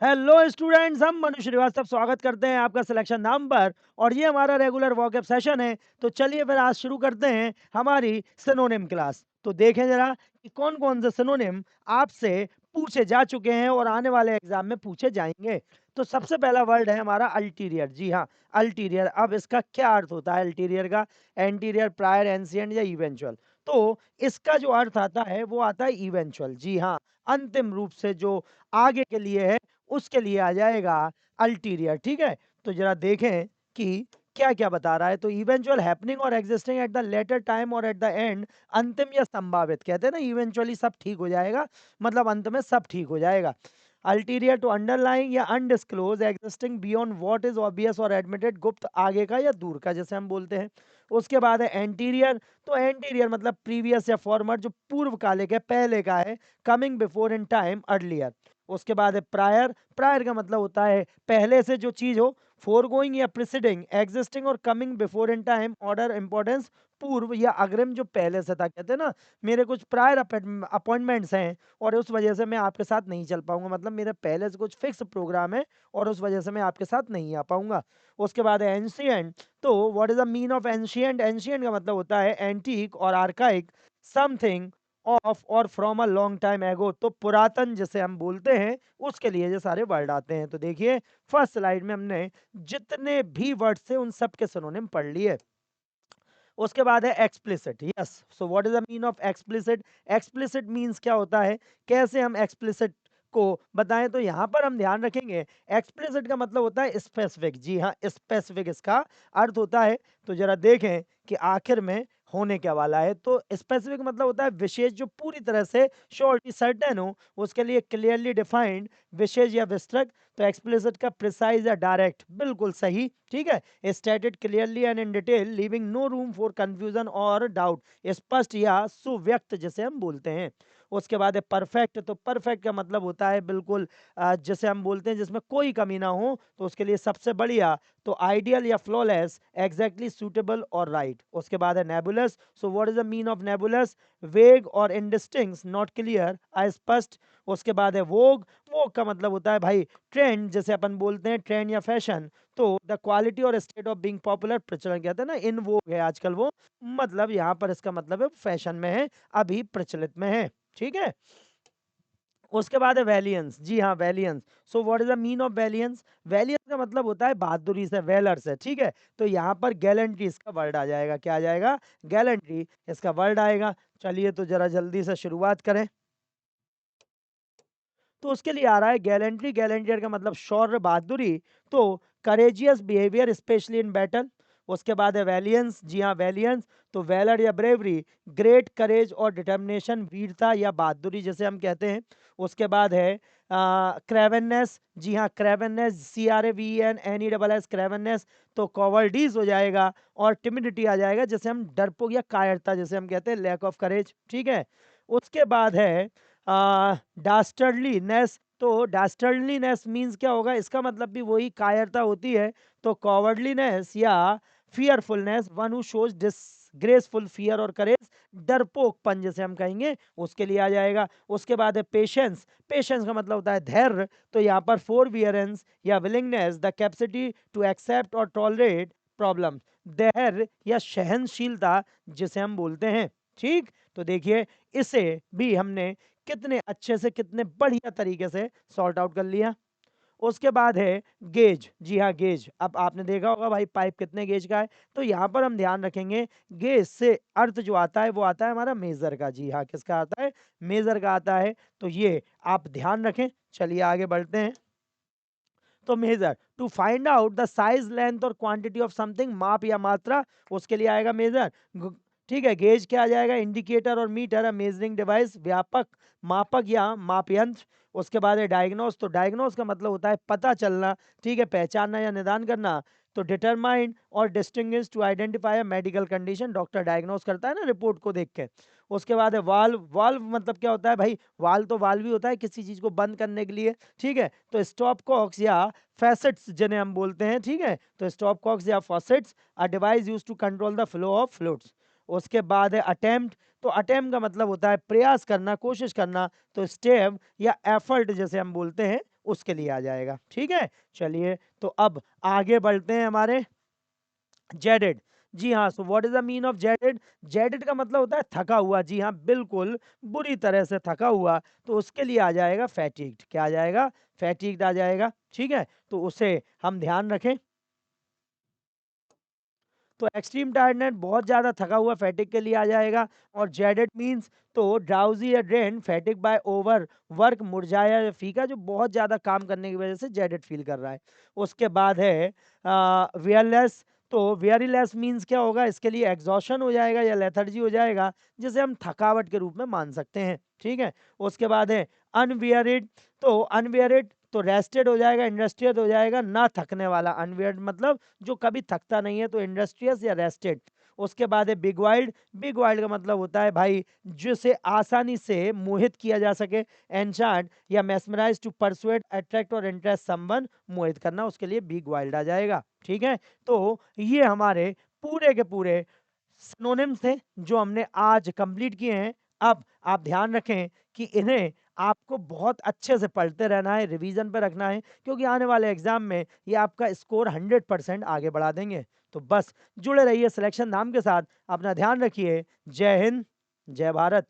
Hello students, हम मनु श्रीवास्तव स्वागत करते हैं आपका सिलेक्शन नाम पर। और ये हमारा रेगुलर वॉकअप सेशन है। तो चलिए फिर आज शुरू करते हैं हमारी सिनोनिम क्लास। तो देखें जरा कि कौन कौन से सिनोनिम आपसे पूछे जा चुके हैं और आने वाले एग्जाम में पूछे जाएंगे। तो सबसे पहला वर्ड है हमारा अल्टीरियर। जी हाँ, अल्टीरियर। अब इसका क्या अर्थ होता है अल्टीरियर का? एंटीरियर, प्रायर, एंशिएंट या इवेंचुअल। तो इसका जो अर्थ आता है वो आता है इवेंचुअल। जी हाँ, अंतिम रूप से जो आगे के लिए है उसके लिए आ जाएगा अल्टीरियर। ठीक है, तो जरा देखें कि क्या क्या बता रहा है। तो इवेंचुअल हैपनिंग और existing at the later time और एट द एंड, अंतिम या संभावित। कहते हैं ना इवेंचुअली सब ठीक हो जाएगा, मतलब अंत में सब ठीक हो जाएगा। अल्टीरियर टू अंडरलाइंग या undisclosed, existing beyond what is obvious और एडमिटेड, गुप्त, आगे का या दूर का जैसे हम बोलते हैं। उसके बाद है एंटीरियर। तो एंटीरियर मतलब प्रीवियस या फॉर्मर, जो पूर्व कालिक है, पहले का है। Coming before in time, earlier. उसके बाद है प्रायर। प्रायर का मतलब होता है पहले से जो चीज हो। फोरगोइंग या प्रिसीडिंग, एग्जिस्टिंग और coming before in time, order, importance, पूर्व या अग्रिम, जो पहले से था। कहते हैं ना मेरे कुछ प्रायर अपॉइंटमेंट्स हैं और उस वजह से मैं आपके साथ नहीं चल पाऊंगा, मतलब मेरे पहले से कुछ फिक्स प्रोग्राम है और उस वजह से मैं आपके साथ नहीं आ पाऊंगा। उसके बाद है एंशिएंट। तो what is the mean of ancient? Ancient का मतलब होता है एंटीक और आर्काइक, समथिंग ऑफ और फ्रॉम अ लॉन्ग टाइम एगो। तो पुरातन जिसे हम बोलते हैं उसके लिए ये सारे वर्ड आते हैं। तो देखिए फर्स्ट स्लाइड में हमने जितने भी वर्ड थे उन सब के सिनोनिम पढ़ लिए। उसके बाद है explicit. Yes, so what is the mean of explicit? Explicit means क्या होता है, कैसे हम एक्सप्लिसिट को बताएं? तो यहां पर हम ध्यान रखेंगे एक्सप्लिसिट का मतलब होता है स्पेसिफिक। जी हाँ, स्पेसिफिक इसका अर्थ होता है। तो जरा देखें कि आखिर में होने क्या वाला है। तो स्पेसिफिक मतलब होता है विशेष, जो पूरी तरह से श्योरिटी सर्टेन हो, उसके लिए क्लियरली डिफाइंड, विशेष या विस्तृत। तो एक्सप्लिसिट का प्रिसाइज या डायरेक्ट, बिल्कुल सही। ठीक है, stated clearly and in detail, leaving no room for confusion और डाउट, स्पष्ट या सुव्यक्त जिसे हम बोलते हैं। उसके बाद है परफेक्ट। तो परफेक्ट का मतलब होता है बिल्कुल जिसे हम बोलते हैं जिसमें कोई कमी ना हो, तो उसके लिए सबसे बढ़िया। तो आइडियल या फ्लॉलेस, एग्जैक्टली सूटेबल और राइट। उसके बाद है नेबुलस। सो what is the mean of नेबुलस? वेग और इनडिस्टिंक्ट, नॉट क्लियर, अस्पष्ट। उसके बाद है वोग। वोग का मतलब होता है भाई ट्रेंड, जैसे अपन बोलते हैं ट्रेंड या फैशन। तो द क्वालिटी और स्टेट ऑफ बीइंग पॉपुलर, प्रचलन, कहते हैं ना इन वोग है आजकल वो, मतलब यहाँ पर इसका मतलब है फैशन में है, अभी प्रचलित में है। ठीक है, उसके बाद है वैलियंस। जी हाँ, valiance. So what is the mean of valiance? Valiance का मतलब होता है बहादुरी से, वेलर से। ठीक है, तो यहाँ पर गैलेंट्री इसका वर्ड आ जाएगा। क्या आ जाएगा? गैलेंट्री इसका वर्ड आएगा। चलिए तो जरा जल्दी से शुरुआत करें। तो उसके लिए आ रहा है गैलेंट्री। गैलेंटियर का मतलब शौर्य, बहादुरी। तो courageous behaviour specially in battle. उसके बाद है वैलियंस। जी हाँ, वैलियंस। तो वैलर या ब्रेवरी, ग्रेट करेज और डिटर्मिनेशन, वीरता या बहादुरी जिसे हम कहते हैं। उसके बाद है क्रेवननेस। जी हाँ, क्रेवननेस, CRAVENNESS, क्रेवननेस। तो कॉवर्डीज हो जाएगा और टिमिडिटी आ जाएगा, जैसे हम डरपोक या कायरता जिसे हम कहते हैं, लैक ऑफ करेज। ठीक है, उसके बाद है डास्टर्डलीनेस। तो डास्टर्डलीनेस मीन्स क्या होगा? इसका मतलब भी वही, कायरता होती है। तो कॉवर्डलीनेस या fearfulness, one who shows disgraceful fear और करेज, डरपोकपन जिसे हम कहेंगे, उसके लिए आ जाएगा। उसके बाद है पेशेंस। पेशेंस का मतलब होता है धैर्य। तो यहाँ पर फोरबियरेंस या willingness, the capacity to accept और टॉलरेट प्रॉब्लम, धैर्य या सहनशीलता जिसे हम बोलते हैं। ठीक, तो देखिए इसे भी हमने कितने अच्छे से, कितने बढ़िया तरीके से सॉर्ट आउट कर लिया। उसके बाद है गेज। जी हाँ, गेज। अब आपने देखा होगा भाई पाइप कितने गेज का है। तो यहाँ पर हम ध्यान रखेंगे गेज से अर्थ जो आता है वो आता है हमारा मेजर का। जी हाँ, किसका आता है? मेजर का आता है। तो ये आप ध्यान रखें। चलिए आगे बढ़ते हैं। तो measure, to find out the size, length और क्वांटिटी ऑफ समथिंग, माप या मात्रा, उसके लिए आएगा मेजर। ठीक है, गेज क्या आ जाएगा? इंडिकेटर और मीटर, मेजरिंग डिवाइस, व्यापक मापक या माप यंत्र। उसके बाद है डायग्नोस। तो डायग्नोस का मतलब होता है पता चलना, ठीक है, पहचानना या निदान करना। तो डिटरमाइन और distinguish, to identify a medical condition, doctor diagnose करता है ना रिपोर्ट को देख के। उसके बाद है वाल्व। वाल्व मतलब क्या होता है भाई? वाल्व तो वाल्व ही होता है किसी चीज को बंद करने के लिए। ठीक है, तो स्टॉप कॉक्स या फैसेट्स जिन्हें हम बोलते हैं। ठीक है, तो स्टॉप कॉक्स या faucets, a device used to control the flow of fluids. उसके बाद है अटेम्प्ट। तो अटेम्प्ट का मतलब होता है प्रयास करना, कोशिश करना। तो स्टेप या एफर्ट जिसे हम बोलते हैं उसके लिए आ जाएगा। ठीक है, चलिए तो अब आगे बढ़ते हैं हमारे जेडेड। जी हाँ, सो what is the mean of jaded? Jaded का मतलब होता है थका हुआ। जी हाँ, बिल्कुल बुरी तरह से थका हुआ, तो उसके लिए आ जाएगा फैटिग्ड। क्या आ जाएगा? फैटिग्ड आ जाएगा। ठीक है, तो उसे हम ध्यान रखें। तो एक्सट्रीम टायर्डनेस, बहुत ज़्यादा थका हुआ, फैटिग के लिए आ जाएगा। और जेडेड मीन्स तो ड्राउजी या drain, fatigue by over work, मुरझाया या फीका, जो बहुत ज़्यादा काम करने की वजह से जेडेड फील कर रहा है। उसके बाद है वियरलेस। तो वियरीलेस मीन्स क्या होगा? इसके लिए एग्जॉशन हो जाएगा या लेथर्जी हो जाएगा, जिसे हम थकावट के रूप में मान सकते हैं। ठीक है, उसके बाद है अनवियरिड। तो अनवियरिड तो रेस्टेड हो जाएगा, इंडस्ट्रियस हो जाएगा, ना थकने वाला। अनवियर्ड मतलब जो कभी थकता नहीं है, तो इंडस्ट्रियस या रेस्टेड। उसके बाद है बिग वाइल्ड। बिग वाइल्ड का मतलब होता है भाई जिसे आसानी से मोहित किया जा सके। एनचार्ट या मेस्मराइज, टू परसुएट, अट्रैक्ट और इंटरेस्ट समवन, मोहित करना, उसके लिए बिग वाइल्ड आ जाएगा। ठीक है, तो ये हमारे पूरे के पूरे सिनोनिम्स थे जो हमने आज कंप्लीट किए हैं। अब आप ध्यान रखें कि इन्हें आपको बहुत अच्छे से पढ़ते रहना है, रिवीजन पे रखना है, क्योंकि आने वाले एग्जाम में ये आपका स्कोर 100% आगे बढ़ा देंगे। तो बस जुड़े रहिए सिलेक्शन नाम के साथ। अपना ध्यान रखिए। जय हिंद, जय भारत।